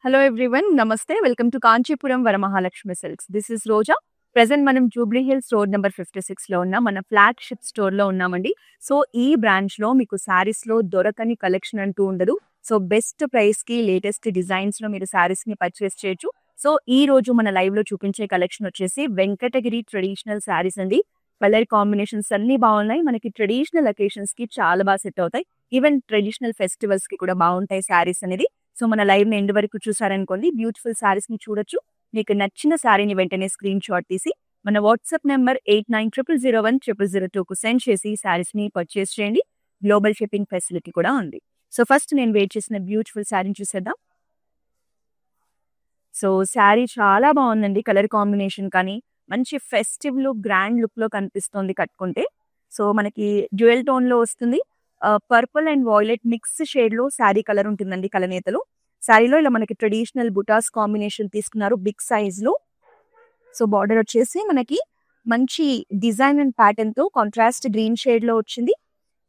Hello everyone, Namaste. Welcome to Kanchipuram Varamahalakshmi Silks. This is Roja. Present మనం Jubilee hills road number 56 లో ఉన్న మన flagship store లో ఉన్నామండి. సో ఈ బ్రాంచ్ లో మీకు సారీస్ లో దొరకని కలెక్షన్ అంటూ ఉండదు. సో బెస్ట్ ప్రైస్ కి లేటెస్ట్ డిజైన్స్ లో మీరు సారీస్ ని పర్చేస్ చేయొచ్చు. సో ఈ రోజు మన లైవ్ లో చూపించే కలెక్షన్ వచ్చేసి వెంకటగిరి ట్రెడిషనల్ సారీస్ అండి. కలర్ కాంబినేషన్స్ అన్ని బాగున్నాయి. మనకి ట్రెడిషనల్ అకేషన్స్ కి చాలా బాగా సెట్ అవుతాయి. ఈవెన్ ట్రెడిషనల్ ఫెస్టివల్స్ కి కూడా బాగుంటాయి సారీస్ అనేది. సో మన లైవ్ ని ఎండ్ వరకు చూసారనుకోండి, బ్యూటిఫుల్ సారీస్ ని చూడొచ్చు. మీకు నచ్చిన సారీని వెంటనే స్క్రీన్ షాట్ తీసి మన వాట్సాప్ నెంబర్ 8900010002కు సెండ్ చేసి సారీస్ ని పర్చేస్ చేయండి. గ్లోబల్ షిప్పింగ్ ఫెసిలిటీ కూడా ఉంది. సో ఫస్ట్ నేను వెయిట్ చేసిన బ్యూటిఫుల్ సారీని చూసేద్దాం. సో శారీ చాలా బాగుందండి. కలర్ కాంబినేషన్ కానీ మంచి ఫెస్టివ్ లుక్, గ్రాండ్ లుక్ లో కనిపిస్తుంది కట్టుకుంటే. సో మనకి డ్యూయల్ టోన్ లో వస్తుంది. Purple and violet mix shade లో శారీ కలర్ ఉంటుందండి కలనేతలు. శారీలో ఇలా మనకి ట్రెడిషనల్ బుటాస్ కాంబినేషన్ తీసుకున్నారు బిగ్ సైజ్ లో. సో బార్డర్ వచ్చేసి మనకి మంచి డిజైన్ అండ్ ప్యాటర్న్ తో కాంట్రాస్ట్ గ్రీన్ షేడ్ లో వచ్చింది.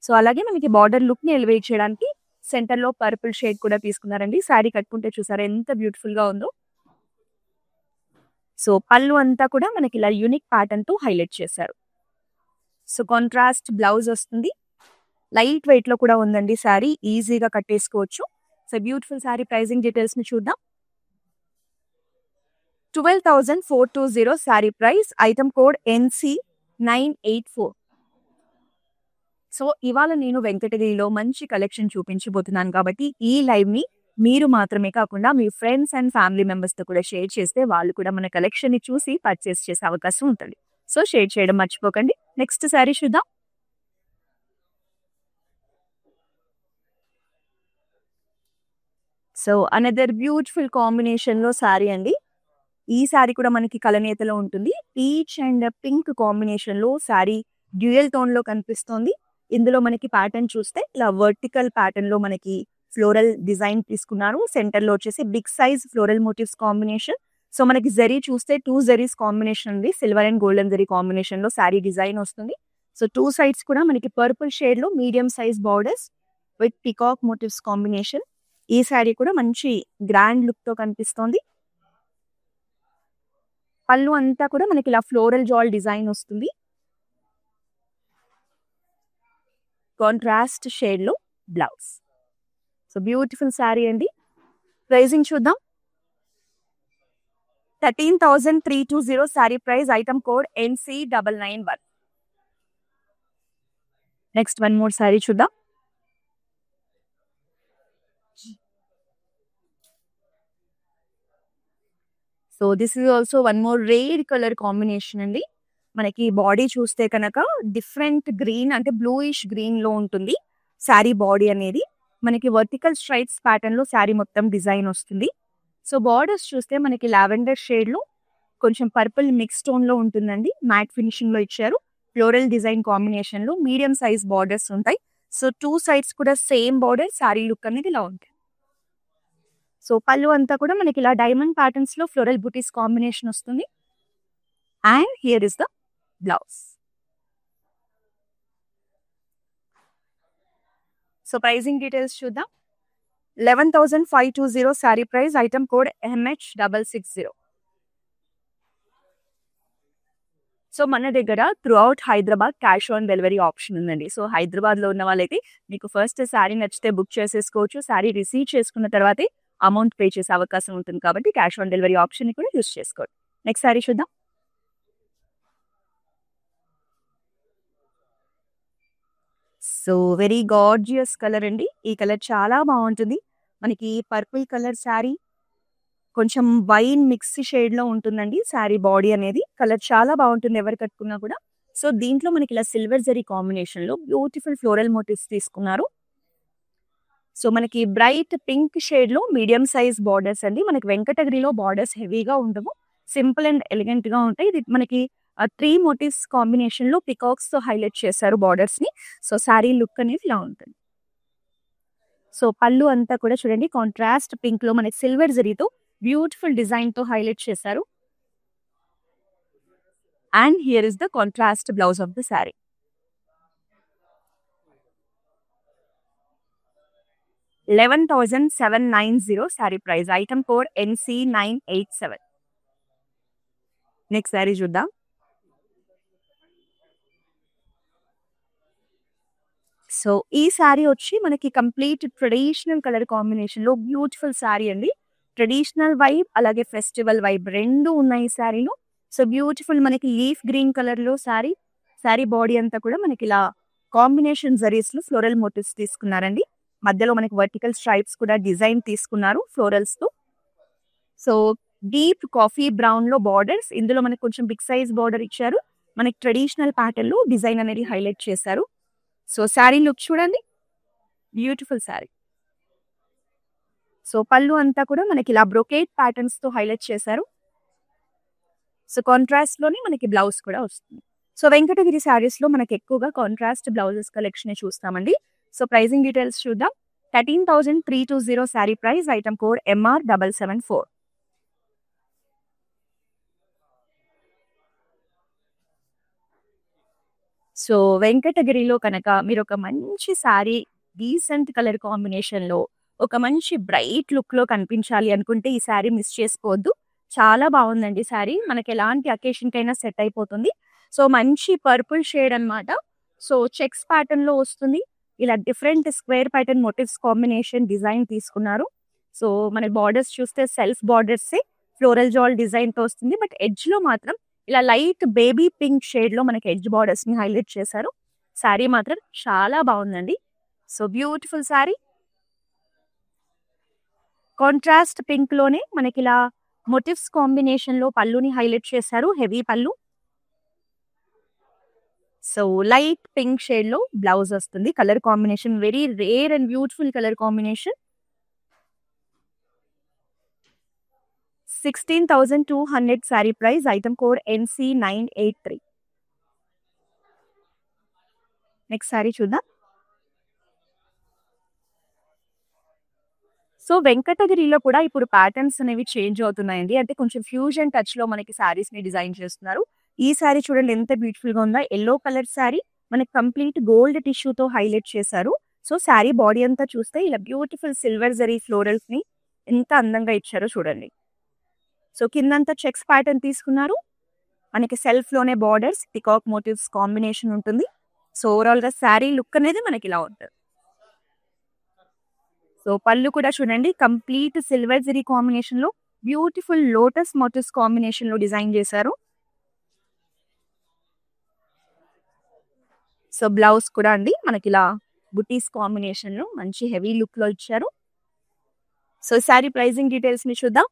సో అలాగే మనకి బార్డర్ లుక్ ని ఎలివేట్ చేయడానికి సెంటర్ లో పర్పుల్ షేడ్ కూడా తీసుకున్నారండి. శారీ కట్టుకుంటే చూసారా ఎంత బ్యూటిఫుల్ గా ఉందో. సో పళ్ళు అంతా కూడా మనకి ఇలా యూనిక్ ప్యాటర్న్ తో హైలైట్ చేశారు. సో కాంట్రాస్ట్ బ్లౌజ్ వస్తుంది. లైట్ వెయిట్ లో కూడా ఉందండి శారీ, ఈజీగా కట్టేసుకోవచ్చు. So beautiful sari pricing details ని చూద్దాం. 12,420 sari price, item code NC984. So ఇవాళ నేను వెంకటగిరిలో మంచి కలెక్షన్ చూపించబోతున్నాను కాబట్టి ఈ లైవ్ ని మీరు మాత్రమే కాకుండా మీ ఫ్రెండ్స్ అండ్ ఫ్యామిలీ మెంబర్స్ తో కూడా షేర్ చేస్తే వాళ్ళు కూడా మన కలెక్షన్ ని చూసి పర్చేస్ చేసే అవకాశం ఉంటుంది. సో షేర్ చేయడం మర్చిపోకండి. నెక్స్ట్ శారీ చూద్దాం. సో అనదర్ బ్యూటిఫుల్ కాంబినేషన్ లో శారీ అండి. ఈ శారీ కూడా మనకి కలనేతలో ఉంటుంది. పీచ్ అండ్ పింక్ కాంబినేషన్ లో శారీ డ్యూయల్ టోన్ లో కనిపిస్తోంది. ఇందులో మనకి ప్యాటర్న్ చూస్తే ఇలా వర్టికల్ ప్యాటర్న్ లో మనకి ఫ్లోరల్ డిజైన్ తీసుకున్నారు. సెంటర్ లో వచ్చేసి big size floral motifs combination. So మనకి జరీ చూస్తే 2 జరీస్ కాంబినేషన్ ఉంది. Silver and golden zari combination లో శారీ డిజైన్ వస్తుంది. సో 2 సైడ్స్ కూడా మనకి పర్పుల్ షేడ్ లో medium size borders with peacock motifs combination. ఈ శారీ కూడా మంచి గ్రాండ్ లుక్ తో కనిపిస్తోంది. పళ్ళు అంతా కూడా మనకి ఇలా ఫ్లోరల్ జాల్ డిజైన్ వస్తుంది. కాంట్రాస్ట్ షేడ్ లో బ్లౌజ్. సో బ్యూటిఫుల్ శారీ అండి. ప్రైజింగ్ చూద్దాం. 13,320 sari price, item code NC991. Next one more sari చూద్దాం. So this is also one more rare colour combination అండి. మనకి బాడీ చూస్తే కనుక డిఫరెంట్ గ్రీన్ అంటే బ్లూయిష్ గ్రీన్ లో ఉంటుంది శారీ బాడీ అనేది. మనకి వర్టికల్ స్ట్రైప్స్ ప్యాటర్న్ లో శారీ మొత్తం డిజైన్ వస్తుంది. సో బార్డర్స్ చూస్తే మనకి లావెండర్ షేడ్ లో కొంచెం పర్పుల్ మిక్స్ టోన్ లో ఉంటుందండి. మ్యాట్ ఫినిషింగ్ లో ఇచ్చారు. ఫ్లోరల్ డిజైన్ కాంబినేషన్ లో మీడియం సైజ్ బార్డర్స్ ఉంటాయి. సో 2 సైడ్స్ కూడా సేమ్ బార్డర్, శారీ లుక్ అనేది ఇలా ఉంటుంది. సో పళ్ళు అంతా కూడా మనకి ఇలా డైమండ్ ప్యాటర్న్స్ లో ఫ్లోరల్ బుటీస్ కాంబినేషన్ వస్తుంది. And here is the blouse. So pricing details చూద్దాం. 11,520 sari price, item code MH660. So మన దగ్గర throughout Hyderabad cash on delivery option ఉందండి. సో హైదరాబాద్ లో ఉన్న వాళ్ళైతే మీకు ఫస్ట్ శారీ నచ్చితే బుక్ చేసేసుకోవచ్చు. శారీ రిసీవ్ చేసుకున్న తర్వాతే అమౌంట్ పే చేసే అవకాశం ఉంటుంది కాబట్టి క్యాష్ ఆన్ డెలివరీ ఆప్షన్ ని కూడా యూస్ చేసుకోండి. నెక్స్ట్ శారీ చూద్దాం. సో వెరీ గార్జియస్ కలర్ అండి. ఈ కలర్ చాలా బాగుంటుంది. మనకి పర్పుల్ కలర్ శారీ కొంచెం వైన్ మిక్స్ షేడ్ లో ఉంటుందండి శారీ బాడీ అనేది. కలర్ చాలా బాగుంటుంది ఎవరు కట్టుకున్నా కూడా. సో దీంట్లో మనకి ఇలా సిల్వర్ జరీ కాంబినేషన్ లో బ్యూటిఫుల్ ఫ్లోరల్ మోటివ్స్ తీసుకున్నారు. సో మనకి బ్రైట్ పింక్ షేడ్ లో మీడియం సైజ్ బార్డర్స్ అండి. మనకి వెంకటగిరిలో బార్డర్స్ హెవీగా ఉండవు, సింపుల్ అండ్ ఎలిగెంట్ గా ఉంటాయి. ఇది మనకి 3 మోటివ్స్ కాంబినేషన్ లో పికాక్స్ తో హైలైట్ చేశారు బార్డర్స్ ని. సో శారీ లుక్ అనేది ఇలా ఉంటుంది. సో పళ్ళు అంతా కూడా చూడండి కాంట్రాస్ట్ పింక్ లో మనకి సిల్వర్ జరీతో బ్యూటిఫుల్ డిజైన్ తో హైలైట్ చేశారు. And here is the contrast blouse of the sari. 11,790 sari price. Item code NC987. Next sari చూద్దాం. సో ఈ శారీ వచ్చి మనకి కంప్లీట్ ట్రెడిషనల్ కలర్ కాంబినేషన్లో బ్యూటిఫుల్ శారీ అండి. ట్రెడిషనల్ వైబ్ అలాగే ఫెస్టివల్ వైబ్ రెండు ఉన్నాయి ఈ శారీలో. సో బ్యూటిఫుల్ మనకి లీఫ్ గ్రీన్ కలర్లో శారీ. శారీ బాడీ అంతా కూడా మనకి ఇలా కాంబినేషన్ జరీస్లో ఫ్లోరల్ మోటివ్స్ తీసుకున్నారండి. మధ్యలో మనకి వర్టికల్ స్ట్రైప్స్ కూడా డిజైన్ తీసుకున్నారు ఫ్లోరల్స్తో. సో డీప్ కాఫీ బ్రౌన్లో బార్డర్స్, ఇందులో మనకి కొంచెం బిగ్ సైజ్ బార్డర్ ఇచ్చారు. మనకి ట్రెడిషనల్ ప్యాటర్న్లో డిజైన్ అనేది హైలైట్ చేశారు. సో శారీ లుక్ చూడండి, బ్యూటిఫుల్ శారీ. సో పళ్ళు అంతా కూడా మనకి ఇలా బ్రొకేట్ ప్యాటర్న్స్తో హైలైట్ చేశారు. సో కాంట్రాస్ట్లోనే మనకి బ్లౌజ్ కూడా వస్తుంది. సో వెంకటగిరి శారీస్లో మనకి ఎక్కువగా కాంట్రాస్ట్ బ్లౌజెస్ కలెక్షన్ చూస్తామండి. సో ప్రైజింగ్ డీటెయిల్స్ చూద్దాం. 13,320 sari price. Item code MR774. So వెంకటగిరిలో కనుక మీరు ఒక మంచి శారీ డీసెంట్ కలర్ కాంబినేషన్లో ఒక మంచి బ్రైట్ లుక్లో కనిపించాలి అనుకుంటే ఈ శారీ మిస్ చేసుకోవద్దు. చాలా బాగుందండి శారీ. మనకి ఎలాంటి అకేషన్కైనా సెట్ అయిపోతుంది. సో మంచి పర్పుల్ షేడ్ అన్నమాట. సో చెక్స్ ప్యాటర్న్లో వస్తుంది. ఇలా different square pattern motifs combination design తీసుకున్నారు. సో మన బార్డర్స్ చూస్తే సెల్ఫ్ బార్డర్సే ఫ్లోరల్ జాల్ డిజైన్తో వస్తుంది. బట్ ఎడ్జ్లో మాత్రం ఇలా లైట్ బేబీ పింక్ షేడ్లో మనకి ఎడ్జ్ బార్డర్స్ని హైలైట్ చేశారు. శారీ మాత్రం చాలా బాగుందండి. So beautiful sari. కాంట్రాస్ట్ పింక్లోనే మనకి ఇలా మోటివ్స్ కాంబినేషన్లో పళ్ళుని హైలైట్ చేశారు. హెవీ పళ్ళు. సో లైట్ పింక్ షేడ్లో బ్లౌజ్ వస్తుంది. Colour combination very rare and beautiful colour combination. 16,200 sari price. Item code NC983. Next sari చూద్దాం. సో వెంకటగిరిలో కూడా ఇప్పుడు ప్యాటర్న్స్ అనేవి చేంజ్ అవుతున్నాయండి. అంటే కొంచెం ఫ్యూజన్ టచ్లో మనకి శారీస్ని డిజైన్ చేస్తున్నారు. ఈ శారీ చూడండి ఎంత బ్యూటిఫుల్గా ఉందా. ఎల్లో కలర్ శారీ మనకి కంప్లీట్ గోల్డ్ టిష్యూతో హైలైట్ చేశారు. సో శారీ బాడీ అంతా చూస్తే ఇలా బ్యూటిఫుల్ సిల్వర్ జరీ ఫ్లోరల్స్ని ఎంత అందంగా ఇచ్చారో చూడండి. సో కిందంతా చెక్స్ ప్యాటర్న్ తీసుకున్నారు. మనకి సెల్ఫ్లోనే బార్డర్స్ పికాక్ మోటివ్స్ కాంబినేషన్ ఉంటుంది. సో ఓవరాల్గా శారీ లుక్ అనేది మనకి ఇలా ఉంటుంది. సో పళ్ళు కూడా చూడండి కంప్లీట్ సిల్వర్ జరీ కాంబినేషన్లో బ్యూటిఫుల్ లోటస్ మోటివ్స్ కాంబినేషన్లో డిజైన్ చేశారు. సో బ్లౌజ్ కూడా అండి మనకి ఇలా బుటీస్ కాంబినేషన్లో మంచి హెవీ లుక్లో ఇచ్చారు. సో శారీ ప్రైజింగ్ డీటెయిల్స్ని చూద్దాం.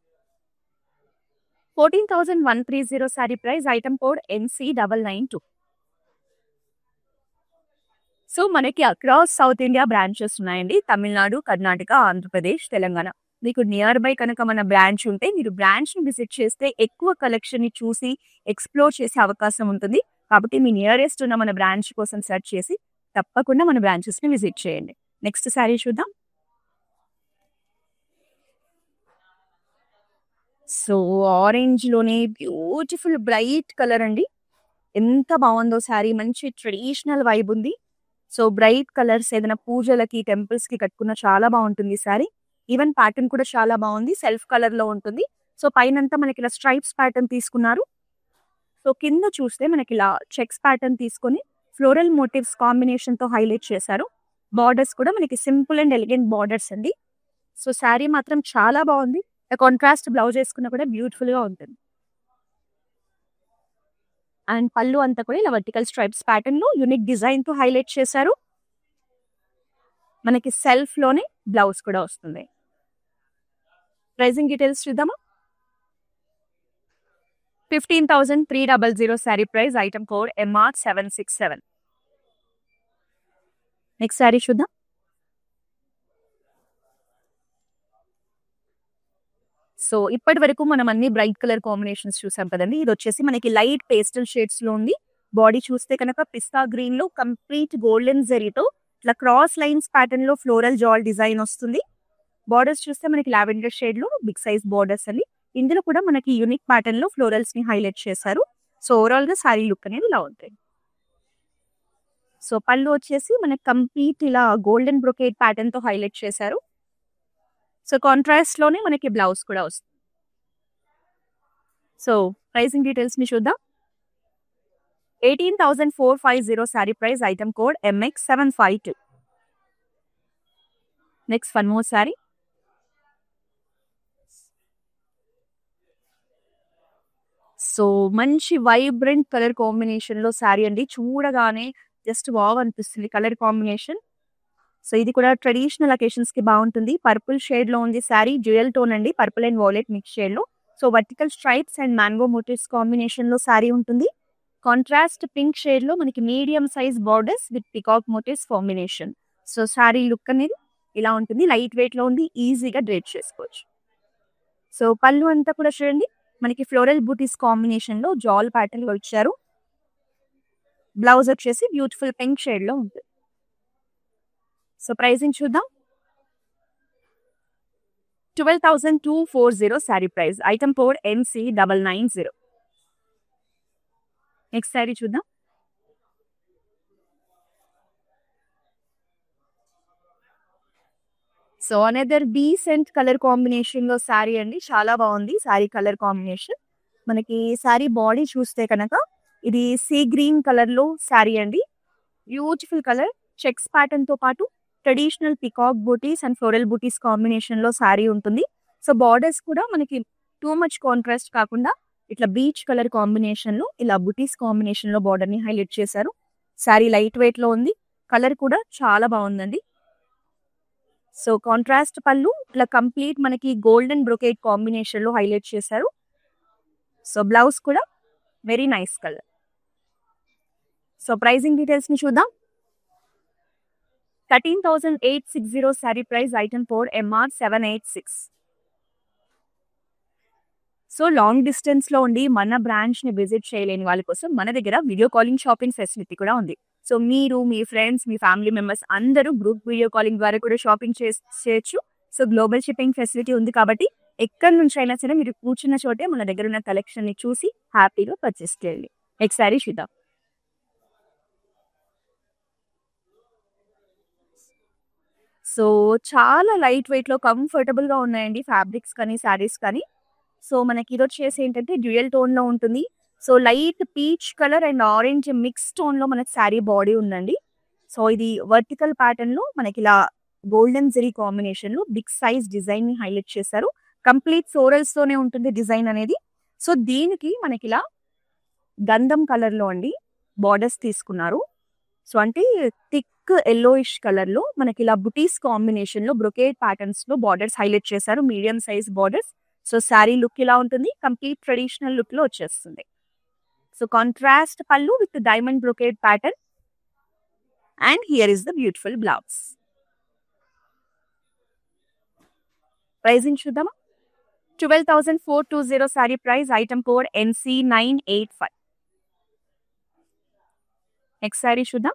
14,130 sari price. Item code NC992. So మనకి అక్రాస్ సౌత్ ఇండియా బ్రాంచెస్ ఉన్నాయండి. తమిళనాడు, కర్ణాటక, ఆంధ్రప్రదేశ్, తెలంగాణ. మీకు నియర్ బై కనుక మన బ్రాంచ్ ఉంటే మీరు బ్రాంచ్ని విజిట్ చేస్తే ఎక్కువ కలెక్షన్ని చూసి ఎక్స్ప్లోర్ చేసే అవకాశం ఉంటుంది. కాబట్టి మీ నియరెస్ట్ ఉన్న మన బ్రాంచ్ కోసం సెర్చ్ చేసి తప్పకుండా మన బ్రాంచెస్ని విజిట్ చేయండి. నెక్స్ట్ శారీ చూద్దాం. సో ఆరెంజ్లోనే బ్యూటిఫుల్ బ్రైట్ కలర్ అండి. ఎంత బాగుందో శారీ. మంచి ట్రెడిషనల్ వైబ్ ఉంది. సో బ్రైట్ కలర్స్ ఏదైనా పూజలకి టెంపుల్స్కి కట్టుకున్న చాలా బాగుంటుంది ఈ శారీ. ఈవెన్ ప్యాటర్న్ కూడా చాలా బాగుంది. సెల్ఫ్ కలర్లో ఉంటుంది. సో పైనంతా మనకి ఇలా స్ట్రైప్స్ ప్యాటర్న్ తీసుకున్నారు. సో కింద చూస్తే మనకి ఇలా చెక్స్ ప్యాటర్న్ తీసుకొని ఫ్లోరల్ మోటివ్స్ కాంబినేషన్తో హైలైట్ చేశారు. బార్డర్స్ కూడా మనకి సింపుల్ అండ్ ఎలిగెంట్ బార్డర్స్ అండి. సో శారీ మాత్రం చాలా బాగుంది. కాంట్రాస్ట్ బ్లౌజ్ వేసుకున్నా కూడా బ్యూటిఫుల్గా ఉంటుంది. అండ్ పళ్ళు అంతా కూడా ఇలా వర్టికల్ స్ట్రైప్స్ ప్యాటర్న్లో యూనిక్ డిజైన్తో హైలైట్ చేశారు. మనకి సెల్ఫ్లోనే బ్లౌజ్ కూడా వస్తుంది. ప్రైజింగ్ డీటెయిల్స్ చూద్దామా. 15,300 sari price. Item code MR767. Next sari చూద్దాం. సో ఇప్పటి వరకు మనం అన్ని బ్రైట్ కలర్ కాంబినేషన్స్ చూసాం కదండి. ఇది వచ్చేసి మనకి లైట్ పేస్టల్ షేడ్స్లో ఉంది. బాడీ చూస్తే కనుక పిస్తా గ్రీన్లో కంప్లీట్ గోల్డెన్ జరీతో ఇట్లా క్రాస్ లైన్స్ ప్యాటర్న్లో ఫ్లోరల్ జాల్ డిజైన్ వస్తుంది. బార్డర్స్ చూస్తే మనకి లావెండర్ షేడ్లో బిగ్ సైజ్ బార్డర్స్ అండి. ఇందులో కూడా మనకి యూనిక్ ప్యాటర్న్లో ఫ్లోరల్స్ని హైలైట్ చేశారు. సో ఓవరాల్గా శారీ లుక్ అనేది ఇలా ఉంటుంది. సో పళ్ళు వచ్చేసి మనకి కంప్లీట్ ఇలా గోల్డెన్ బ్రొకేట్ ప్యాటర్న్తో హైలైట్ చేశారు. సో కాంట్రాస్ట్ లోనే మనకి బ్లౌజ్ కూడా వస్తుంది. సో ప్రైసింగ్ డీటెయిల్స్ ని చూద్దాం. 18,450 sari price, item code MX752. Next one more sari. So మంచి వైబ్రెంట్ కలర్ కాంబినేషన్ లో శారీ అండి. చూడగానే జస్ట్ వావ్ అనిపిస్తుంది కలర్ కాంబినేషన్. సో ఇది కూడా ట్రెడిషనల్ అకేషన్స్ కి బాగుంటుంది. పర్పుల్ షేడ్ లో ఉంది శారీ, డ్యూయల్ టోన్ అండి, purple and violet mix shade లో. So vertical stripes and mango motifs combination లో శారీ ఉంటుంది. కాంట్రాస్ట్ పింక్ షేడ్ లో మనకి medium size borders with peacock motifs combination. So sari look అనేది ఇలా ఉంటుంది. లైట్ వెయిట్ లో ఉంది, ఈజీగా డ్రేప్ చేసుకోవచ్చు. సో పళ్ళు అంతా కూడా చూడండి మనకి ఫ్లోరల్ బూటీస్ కాంబినేషన్ లో జాల్ ప్యాటర్న్ లో ఇచ్చారు. బ్లౌజ్ వచ్చేసి బ్యూటిఫుల్ పింక్ షేడ్ లో ఉంటుంది. సో ప్రైసింగ్ చూద్దాం. 12,240 sari price, item code NC990. Next sari చూద్దాం. So another decent colour combination లో శారీ అండి. చాలా బాగుంది శారీ కలర్ కాంబినేషన్. మనకి శారీ బాడీ చూస్తే కనుక ఇది సీ గ్రీన్ కలర్ లో శారీ అండి. బ్యూటిఫుల్ కలర్, చెక్స్ ప్యాటర్న్ తో పాటు traditional peacock butis and floral butis combination లో శారీ ఉంటుంది. సో బార్డర్స్ కూడా మనకి టూ మచ్ కాంట్రాస్ట్ కాకుండా ఇట్లా బీచ్ కలర్ కాంబినేషన్ లో ఇలా బూటీస్ కాంబినేషన్ లో బార్డర్ ని హైలైట్ చేశారు. శారీ లైట్ వెయిట్ లో ఉంది, కలర్ కూడా చాలా బాగుందండి. సో కాంట్రాస్ట్ పళ్ళు ఇట్లా కంప్లీట్ మనకి గోల్డెన్ బ్రొకేట్ కాంబినేషన్ లో హైలైట్ చేశారు. సో బ్లౌజ్ కూడా very nice colour. So pricing details ని చూద్దాం. 13,860 sari price, item code MR786. So long distance లో ఉండి మన బ్రాంచ్ ని విజిట్ చేయలేని వాళ్ళ కోసం మన దగ్గర వీడియో కాలింగ్ షాపింగ్ ఫెసిలిటీ కూడా ఉంది. సో మీరు, మీ ఫ్రెండ్స్, మీ ఫ్యామిలీ మెంబర్స్ అందరూ గ్రూప్ వీడియో కాలింగ్ ద్వారా కూడా షాపింగ్ చేయొచ్చు. సో గ్లోబల్ షిప్పింగ్ ఫెసిలిటీ ఉంది కాబట్టి ఎక్కడి నుంచి అయినా సరే మీరు కూర్చున్న చోటే మన దగ్గర ఉన్న కలెక్షన్ ని చూసి హ్యాపీగా పర్చేస్ చేయండి. నెక్స్ట్ శారీ చూద్దాం. సో చాలా లైట్ వెయిట్ లో కంఫర్టబుల్ గా ఉన్నాయండి ఫ్యాబ్రిక్స్ కానీ శారీస్ కానీ. సో మనకి ఇది వచ్చేసి ఏంటంటే డ్యూయల్ టోన్ లో ఉంటుంది. So light peach colour and orange mix tone లో మనకి శారీ బాడీ ఉందండి. సో ఇది వర్టికల్ ప్యాటర్న్ లో మనకి ఇలా గోల్డెన్ జెరీ కాంబినేషన్ లో బిగ్ సైజ్ డిజైన్ ని హైలైట్ చేశారు. కంప్లీట్ ఫ్లోరల్స్ తోనే ఉంటుంది డిజైన్ అనేది. సో దీనికి మనకి ఇలా గంధం కలర్ లో అండి బార్డర్స్ తీసుకున్నారు. సో అంటే థిక్ ఎల్లోయిష్ కలర్ లో మనకి ఇలా బుటీస్ కాంబినేషన్ లో బ్రొకేట్ ప్యాటర్న్స్ లో బార్డర్స్ హైలైట్ చేశారు, medium size borders. So sari look ఇలా ఉంటుంది, కంప్లీట్ ట్రెడిషనల్ లుక్ లో వచ్చేస్తుంది. సో కాంట్రాస్ట్ పళ్ళు with diamond brocade pattern and here is the beautiful blouse. Pricing చూద్దామా. 12,420 sari price, item code NC985. Next sari చూద్దాం.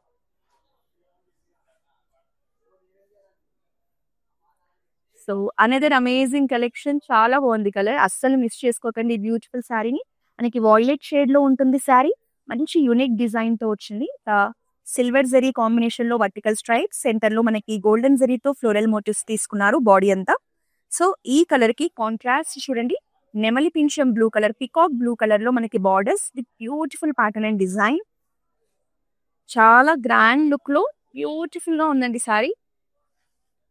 సో అనదర్ అమేజింగ్ కలెక్షన్, చాలా బాగుంది కలర్, అస్సలు మిస్ చేసుకోకండి బ్యూటిఫుల్ శారీని. మనకి వాయిలెట్ షేడ్ లో ఉంటుంది శారీ, మంచి యూనిక్ డిజైన్ తో వచ్చింది. సిల్వర్ జరీ కాంబినేషన్ లో వర్టికల్ స్ట్రైప్స్, సెంటర్ లో మనకి గోల్డెన్ జరీతో ఫ్లోరల్ మోటివ్స్ తీసుకున్నారు బాడీ అంతా. సో ఈ కలర్ కి కాంట్రాస్ట్ చూడండి, నెమలి పింఛం blue colour, peacock blue colour లో మనకి borders with beautiful pattern and design. చాలా గ్రాండ్ లుక్ లో బ్యూటిఫుల్ గా ఉందండి sari.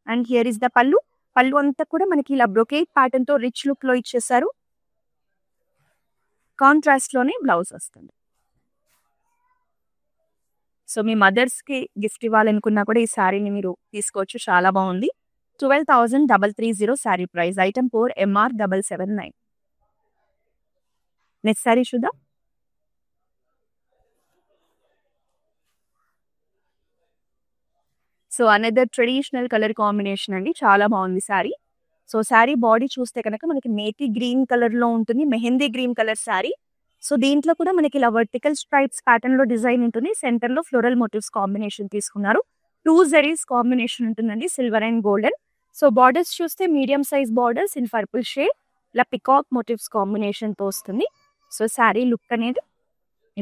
And here is the పళ్ళు. పళ్ళు అంతా కూడా మనకి ఇలా బ్రొకేట్ ప్యాటర్న్ తో రిచ్ లుక్ లో ఇచ్చేసారు. కాంట్రాస్ట్ లోనే బ్లౌజ్ వస్తుంది. సో మీ మదర్స్ కి గిఫ్ట్ ఇవ్వాలనుకున్నా కూడా ఈ శారీని మీరు తీసుకోవచ్చు, చాలా బాగుంది. 12,330 sari price, item code MR779. Next sari చూద్దాం. So another traditional colour combination అండి, చాలా బాగుంది శారీ. సో శారీ బాడీ చూస్తే కనుక మనకి నేతి గ్రీన్ కలర్ లో ఉంటుంది, mehndi green colour sari. So దీంట్లో కూడా మనకి ఇలా వర్టికల్ స్ట్రైప్స్ ప్యాటర్న్ లో డిజైన్ ఉంటుంది, సెంటర్ లో ఫ్లోరల్ మోటివ్స్ కాంబినేషన్ తీసుకున్నారు. 2 జరీస్ కాంబినేషన్ ఉంటుందండి, silver and golden. So borders చూస్తే medium size borders in purple shade, ఇలా పికాక్ మోటివ్స్ కాంబినేషన్ తో వస్తుంది. సో శారీ లుక్ అనేది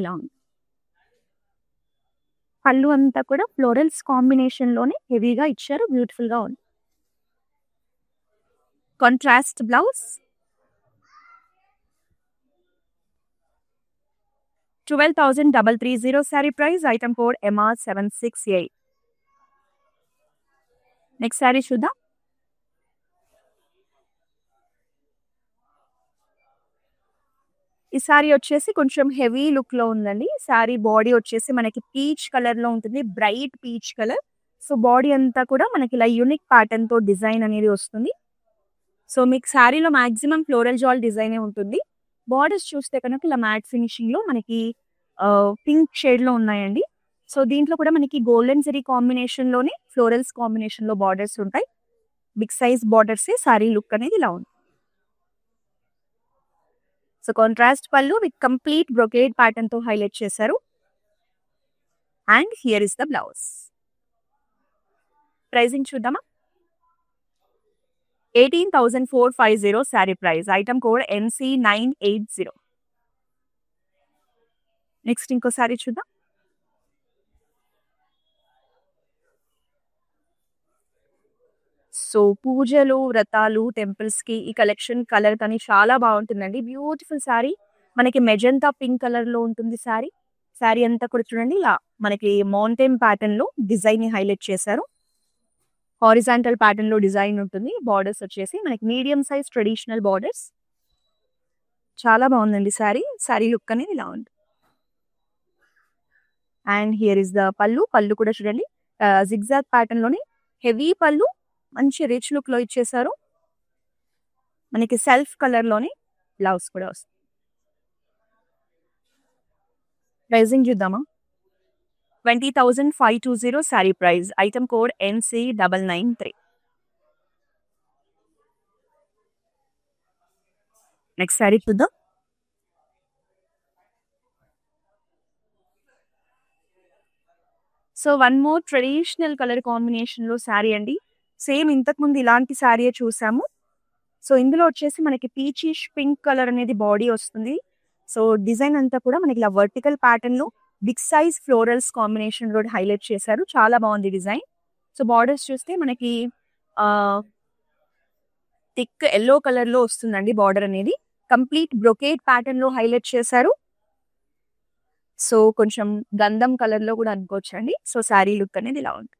ఇలా ఉంది. పళ్ళు అంతా కూడా ఫ్లోరల్స్ కాంబినేషన్ లోనే హెవీగా ఇచ్చారు, బ్యూటిఫుల్ గా ఉంది. Contrast blouse 12,330 sari price. Item code MR768. Next sari చూద్దాం. ఈ శారీ వచ్చేసి కొంచెం హెవీ లుక్ లో ఉందండి. శారీ బాడీ వచ్చేసి మనకి పీచ్ కలర్ లో ఉంటుంది, bright peach colour. So body అంతా కూడా మనకి ఇలా యూనిక్ ప్యాటర్న్ తో డిజైన్ అనేది వస్తుంది. సో మీకు శారీలో మాక్సిమం ఫ్లోరల్ జాల్ డిజైనే ఉంటుంది. బార్డర్స్ చూస్తే కనుక ఇలా మ్యాట్ ఫినిషింగ్ లో మనకి పింక్ షేడ్ లో ఉన్నాయండి. సో దీంట్లో కూడా మనకి గోల్డెన్ జరీ కాంబినేషన్ లోనే ఫ్లోరల్స్ కాంబినేషన్ లో బార్డర్స్ ఉంటాయి. Big size borders sari look అనేది ఇలా ఉంది. సో కాంట్రాస్ట్ పళ్ళు విత్ కంప్లీట్ బ్రొకేడ్ ప్యాటర్న్ తో హైలైట్ చేశారు. And here is the blouse. Pricing చూద్దామా. 18,450 sari price. Item code NC980. Next ఇంకో శారీ చూద్దాం. సో పూజలు, వ్రతాలు, టెంపుల్స్ కి ఈ కలెక్షన్ కలర్ కానీ చాలా బాగుంటుందండి. బ్యూటిఫుల్ శారీ. మనకి మెజంతా పింక్ కలర్ లో ఉంటుంది శారీ. శారీ అంతా కూడా చూడండి ఇలా మనకి మౌంటైన్ ప్యాటర్న్ లో డిజైన్ ని హైలైట్ చేశారు. హారిజాంటల్ ప్యాటర్న్ లో డిజైన్ ఉంటుంది. బార్డర్స్ వచ్చేసి మనకి మీడియం సైజ్ ట్రెడిషనల్ బార్డర్స్. చాలా బాగుందండి శారీ. శారీ లుక్ అనేది ఇలా ఉంది. అండ్ హియర్ ఇస్ ద పళ్ళు. పళ్ళు కూడా చూడండి జిగ్జాగ్ ప్యాటర్న్ లోని హెవీ పళ్ళు, మంచి రిచ్ లుక్ లో ఇచ్చేసారు. మనకి సెల్ఫ్ కలర్ లోని బ్లౌజ్ కూడా వస్తుంది. ప్రైజింగ్ చూద్దామా. 20,520 sari price. Item code NC993. Next sari చూద్దాం. So one more traditional colour combination లో శారీ అండి. సేమ్ ఇంతకు ముందు ఇలాంటి శారీయే చూసాము. సో ఇందులో వచ్చేసి మనకి పీచిష్ పింక్ కలర్ అనేది బాడీ వస్తుంది. సో డిజైన్ అంతా కూడా మనకి ఇలా వర్టికల్ ప్యాటర్న్ లో బిగ్ సైజ్ ఫ్లోరల్స్ కాంబినేషన్ లో హైలైట్ చేశారు. చాలా బాగుంది డిజైన్. సో బార్డర్స్ చూస్తే మనకి థిక్ ఎల్లో కలర్ లో వస్తుందండి బార్డర్ అనేది. కంప్లీట్ బ్రొకేడ్ ప్యాటర్న్ లో హైలైట్ చేశారు. సో కొంచెం గంధం కలర్ లో కూడా అనుకోవచ్చు అండి. సో శారీ లుక్ అనేది ఇలా ఉంటుంది.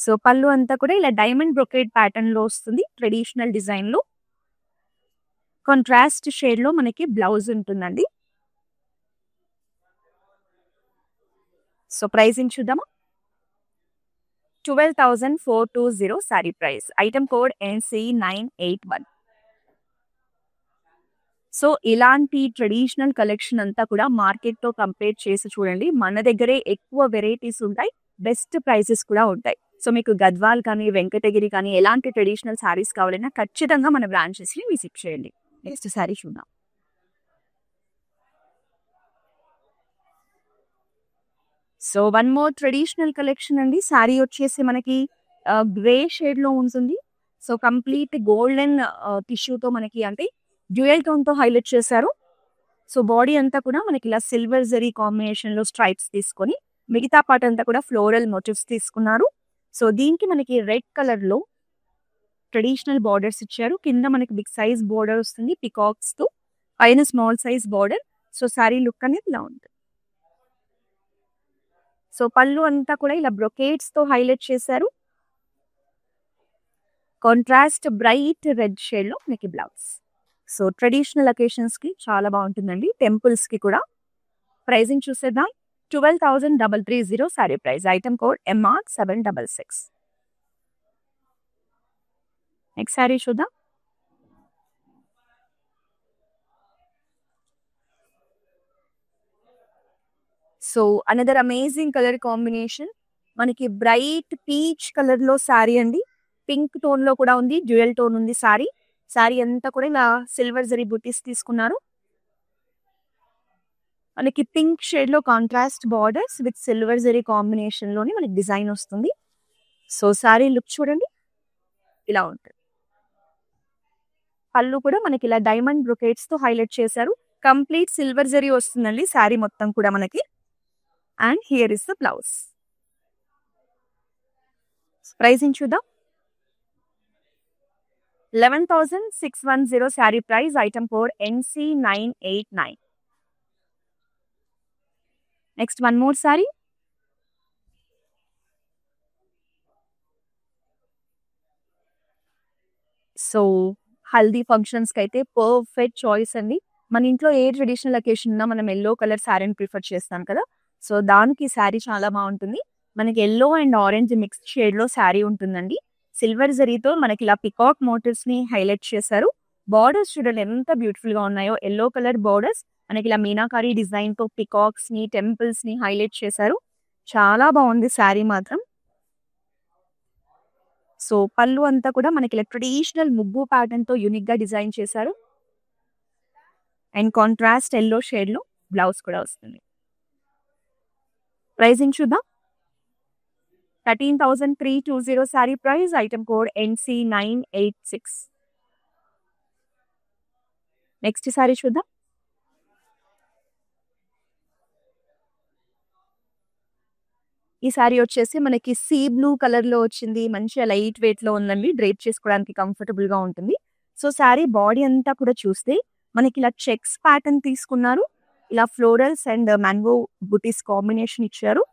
సో పళ్ళు అంతా కూడా ఇలా డైమండ్ బ్రొకేడ్ ప్యాటర్న్ లో వస్తుంది ట్రెడిషనల్ డిజైన్ లో. కాంట్రాస్ట్ షేడ్ లో మనకి బ్లౌజ్ ఉంటుందండి. సో ప్రైజింగ్ చూద్దామా. 12,420 sari price. Item code NC981. So ఇలాంటి ట్రెడిషనల్ కలెక్షన్ అంతా కూడా మార్కెట్ తో కంపేర్ చేసి చూడండి. మన దగ్గరే ఎక్కువ వెరైటీస్ ఉంటాయి, బెస్ట్ ప్రైసెస్ కూడా ఉంటాయి. సో మీకు గద్వాల్ కానీ, వెంకటగిరి కానీ ఎలాంటి ట్రెడిషనల్ శారీస్ కావాలన్నా ఖచ్చితంగా మన బ్రాంచెస్ ని విజిట్ చేయండి. నెక్స్ట్ శారీ చూద్దాం. So one more traditional collection అండి. శారీ వచ్చేసి మనకి గ్రే షేడ్ లో ఉంటుంది. సో కంప్లీట్ గోల్డెన్ టిష్యూతో మనకి అంటే డ్యూయల్ టోన్ తో హైలైట్ చేశారు. సో బాడీ అంతా కూడా మనకి ఇలా సిల్వర్ జరీ కాంబినేషన్ లో స్ట్రైప్స్ తీసుకొని మిగతా పార్ట్ అంతా కూడా ఫ్లోరల్ మోటివ్స్ తీసుకున్నారు. సో దీనికి మనకి రెడ్ కలర్ లో ట్రెడిషనల్ బార్డర్స్ ఇచ్చారు. కింద మనకి బిగ్ సైజ్ బార్డర్ వస్తుంది పికాక్స్ తో, పైన small size border. So sari look అనేది ఇలా ఉంది. సో పళ్ళు అంతా కూడా ఇలా బ్రొకేడ్స్ తో హైలైట్ చేశారు. కాంట్రాస్ట్ బ్రైట్ రెడ్ షేడ్ లో మనకి బ్లౌజ్. సో ట్రెడిషనల్ అకేషన్స్ కి చాలా బాగుంటుందండి, టెంపుల్స్ కి కూడా. ప్రైజింగ్ చూసేద్దాం. 12,330 sari price. Item code MR766. Next sari చూద్దాం. So another amazing colour combination. మనకి బ్రైట్ పీచ్ కలర్ లో శారీ అండి. పింక్ టోన్ లో కూడా ఉంది, డ్యూయల్ టోన్ ఉంది శారీ. శారీ అంతా కూడా ఇలా సిల్వర్ జరీ బుటీస్ తీసుకున్నారు. మనకి పింక్ షేడ్ లో contrast borders with silver zari combination లోని మనకి డిజైన్ వస్తుంది. సో శారీ లుక్ చూడండి ఇలా ఉంటుంది. పళ్ళు కూడా మనకి ఇలా డైమండ్ బ్రొకేట్స్ తో హైలైట్ చేశారు. కంప్లీట్ సిల్వర్ జరీ వస్తుందండి శారీ మొత్తం కూడా మనకి. And here is the blouse. Pricing చూద్దాం. 11,610 sari price, item code NC989. Next one more sari. So haldi ఫంక్షన్స్కి అయితే పర్ఫెక్ట్ చాయిస్ అండి. మన ఇంట్లో ఏ ట్రెడిషనల్ అకేషన్ ఉన్నా మనం ఎల్లో కలర్ శారీని ప్రిఫర్ చేస్తాం కదా. సో దానికి శారీ చాలా బాగుంటుంది. మనకి ఎల్లో అండ్ ఆరెంజ్ మిక్స్డ్ షేడ్లో శారీ ఉంటుందండి. సిల్వర్ జరీతో మనకి ఇలా పికాక్ మోటివ్స్ ని హైలైట్ చేశారు. బార్డర్స్ చూడండి ఎంత బ్యూటిఫుల్ గా ఉన్నాయో. ఎల్లో కలర్ బార్డర్స్ మనకి ఇలా మీనాకారి డిజైన్ తో పికాక్స్ ని టెంపుల్స్ ని హైలైట్ చేశారు. చాలా బాగుంది శారీ మాత్రం. సో పళ్ళు అంతా కూడా మనకి ఇలా ట్రెడిషనల్ ముగ్గు ప్యాటర్న్ తో యూనిక్ గా డిజైన్ చేశారు. అండ్ కాంట్రాస్ట్ ఎల్లో షేడ్ లో బ్లౌజ్ కూడా వస్తుంది. ప్రైసింగ్ చూద్దాం. 13,320 sari price, item code NC986. Next sari చూద్దాం. ఈ శారీ వచ్చేసి మనకి సీ బ్లూ కలర్ లో వచ్చింది. మంచిగా లైట్ వెయిట్ లో ఉందండి. డ్రేప్ చేసుకోవడానికి కంఫర్టబుల్ గా ఉంటుంది. సో శారీ బాడీ అంతా కూడా చూస్తే మనకి ఇలా చెక్స్ ప్యాటర్న్ తీసుకున్నారు. ఇలా florals and mango buttis combination ఇచ్చారు.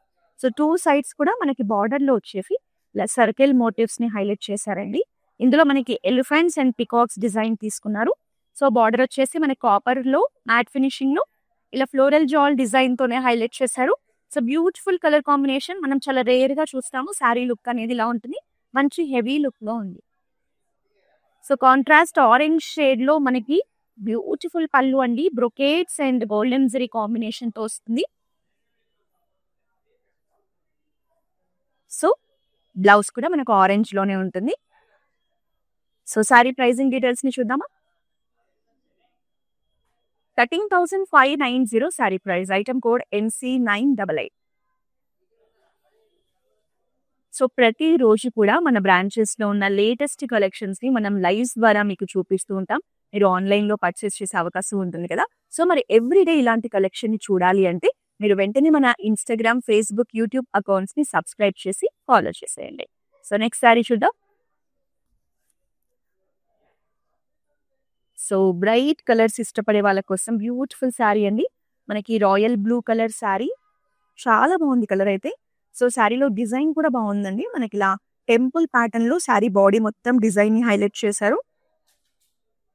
సో టూ సైడ్స్ కూడా మనకి బార్డర్ లో వచ్చేసి ఇలా సర్కిల్ మోటివ్స్ ని హైలైట్ చేశారండి. ఇందులో మనకి ఎలిఫెంట్స్ అండ్ పికాక్స్ డిజైన్ తీసుకున్నారు. సో బార్డర్ వచ్చేసి మనకి కాపర్ లో మ్యాట్ ఫినిషింగ్ లో ఇలా ఫ్లోరల్ జాల్ డిజైన్ తోనే హైలైట్ చేశారు. So beautiful colour combination. మనం చాలా రేర్ గా చూస్తాము. శారీ లుక్ అనేది ఇలా ఉంటుంది. మంచి హెవీ లుక్ లో ఉంది. సో కాంట్రాస్ట్ ఆరెంజ్ షేడ్ లో మనకి బ్యూటిఫుల్ పళ్ళు అండి. Brocades and golden zari combination తో వస్తుంది. సో బ్లౌజ్ కూడా మనకు ఆరెంజ్ లోనే ఉంటుంది. సో శారీ ప్రైసింగ్ డీటెయిల్స్ ని చూద్దామా. 13,590 sari price, item code NC988. So ప్రతిరోజు కూడా మన బ్రాంచెస్ లో ఉన్న లేటెస్ట్ కలెక్షన్స్ ని మనం లైవ్స్ ద్వారా మీకు చూపిస్తూ ఉంటాం. మీరు ఆన్లైన్ లో పర్చేస్ చేసే అవకాశం ఉంటుంది కదా. సో మరి ఎవ్రీడే ఇలాంటి కలెక్షన్ ని చూడాలి అంటే మీరు వెంటనే మన ఇన్స్టాగ్రామ్, ఫేస్బుక్, యూట్యూబ్ అకౌంట్స్ ని సబ్స్క్రైబ్ చేసి ఫాలో చేసేయండి. సో నెక్స్ట్ శారీ చూద్దాం. సో బ్రైట్ కలర్స్ ఇష్టపడే వాళ్ళ కోసం బ్యూటిఫుల్ శారీ అండి. మనకి రాయల్ బ్లూ కలర్ శారీ. చాలా బాగుంది కలర్ అయితే. సో శారీలో డిజైన్ కూడా బాగుందండి. మనకి ఇలా టెంపుల్ ప్యాటర్న్ లో శారీ బాడీ మొత్తం డిజైన్ ని హైలైట్ చేశారు.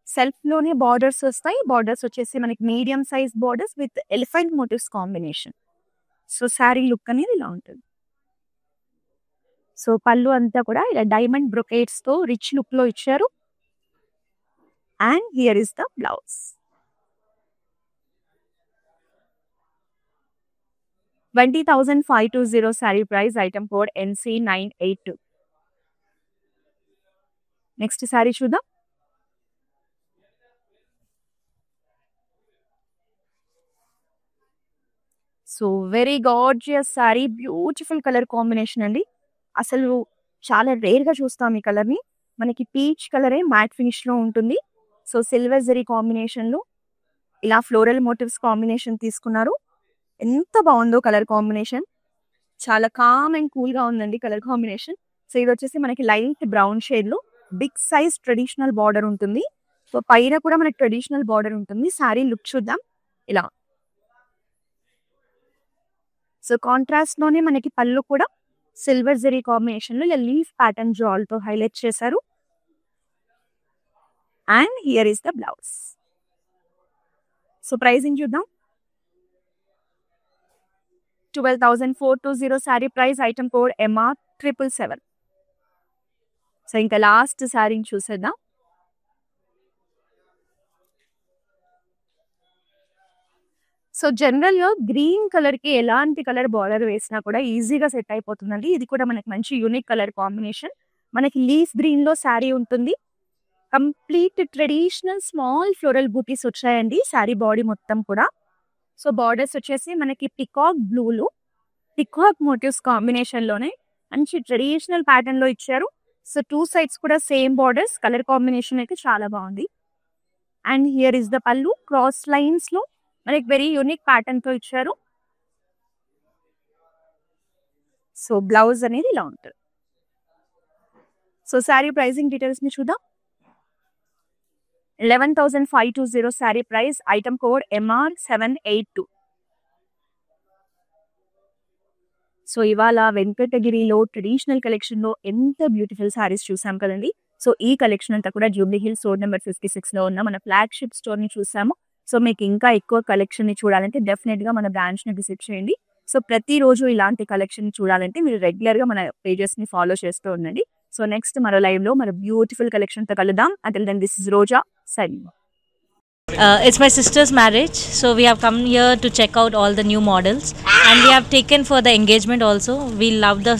సెల్ఫ్ లోనే బార్డర్స్ వస్తాయి. బార్డర్స్ వచ్చేసి మనకి medium size borders with elephant motifs combination. So sari look అనేది ఇలా ఉంటుంది. సో పళ్ళు అంతా కూడా ఇలా డైమండ్ బ్రొకేట్స్ తో రిచ్ లుక్ లో ఇచ్చారు. And here is the blouse. 20,520 sari price, item code NC982. Next sari చూద్దాం. So very gorgeous sari. Beautiful colour combination అండి. అసలు చాలా రేర్ గా చూస్తాం ఈ కలర్ ని. మనకి పీచ్ కలరే మ్యాట్ ఫినిష్ లో ఉంటుంది. సో సిల్వర్ జరీ కాంబినేషన్ లో ఇలా ఫ్లోరల్ మోటివ్స్ కాంబినేషన్ తీసుకున్నారు. ఎంత బాగుందో కలర్ కాంబినేషన్. చాలా కామ్ అండ్ కూల్ గా ఉందండి కలర్ కాంబినేషన్. సో ఇది వచ్చేసి మనకి లైట్ బ్రౌన్ షేడ్ లో బిగ్ సైజ్ ట్రెడిషనల్ బార్డర్ ఉంటుంది. సో పైన కూడా మనకి ట్రెడిషనల్ బార్డర్ ఉంటుంది. శారీ లుక్ చూద్దాం. ఇలా సో కాంట్రాస్ట్ లోనే మనకి పళ్ళు కూడా సిల్వర్ జరీ కాంబినేషన్ లో ఇలా లీఫ్ ప్యాటర్న్ జాల్ తో హైలైట్ చేశారు. And here is the blouse. So pricing చూద్దాం. 12,420 sari price, item code MR777. So ఇంకా లాస్ట్ శారీ చూసేద్దాం. సో జనరల్ గా గ్రీన్ కలర్ కి ఎలాంటి కలర్ బార్డర్ వేసినా కూడా ఈజీగా సెట్ అయిపోతుందండి. ఇది కూడా మనకి మంచి యూనిక్ కలర్ కాంబినేషన్. మనకి లీఫ్ గ్రీన్ లో శారీ ఉంటుంది. కంప్లీట్ ట్రెడిషనల్ స్మాల్ ఫ్లోరల్ బూటీస్ వచ్చాయండి శారీ బాడీ మొత్తం కూడా. సో బార్డర్స్ వచ్చేసి మనకి పికాక్ బ్లూలు పికాక్ మోటివ్స్ కాంబినేషన్ లోనే మంచి ట్రెడిషనల్ ప్యాటర్న్ లో ఇచ్చారు. సో టూ సైడ్స్ కూడా సేమ్ బార్డర్స్. కలర్ కాంబినేషన్ అయితే చాలా బాగుంది. అండ్ హియర్ ఇస్ ద పళ్ళు. క్రాస్ లైన్స్ లో మనకి వెరీ యూనిక్ ప్యాటర్న్ తో ఇచ్చారు. సో బ్లౌజ్ అనేది ఇలా ఉంటుంది. సో శారీ ప్రైసింగ్ డీటెయిల్స్ ని చూద్దాం. 11,520 sari price. Item code MR782. So ఇవాళ వెంకటగిరిలో ట్రెడిషనల్ కలెక్షన్‌లో ఎంత బ్యూటిఫుల్ శారీస్ చూసాం కదండీ. సో ఈ కలెక్షన్ అంతా కూడా జూబ్లీ హిల్స్ రోడ్ నెంబర్ 56లో ఉన్న మన ఫ్లాగ్‌షిప్ స్టోర్‌ని చూసాము. సో మీకు ఇంకా ఎక్కువ కలెక్షన్‌ని చూడాలంటే డెఫినెట్‌గా మన బ్రాంచ్‌ని విజిట్ చేయండి. సో ప్రతిరోజు ఇలాంటి కలెక్షన్ చూడాలంటే మీరు రెగ్యులర్‌గా మన పేజెస్‌ని ఫాలో చేస్తూ ఉండండి. సో నెక్స్ట్ మరో లైవ్‌లో మన బ్యూటిఫుల్ కలెక్షన్‌తో కలుద్దాం. Until then this is Roja signing. It's my sister's marriage, so we have come here to check out all the new models, and we have taken for the engagement also. We love the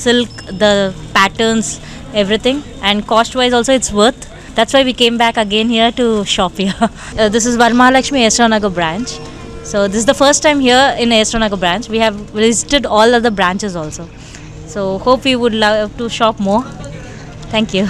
silk, the patterns, everything, and cost wise also it's worth. That's why we came back again here to shop here. This is Varamahalakshmi Esranagar branch. So this is the first time here in Esranagar branch. We have visited all other branches also. So hope we would love to shop more. Thank you.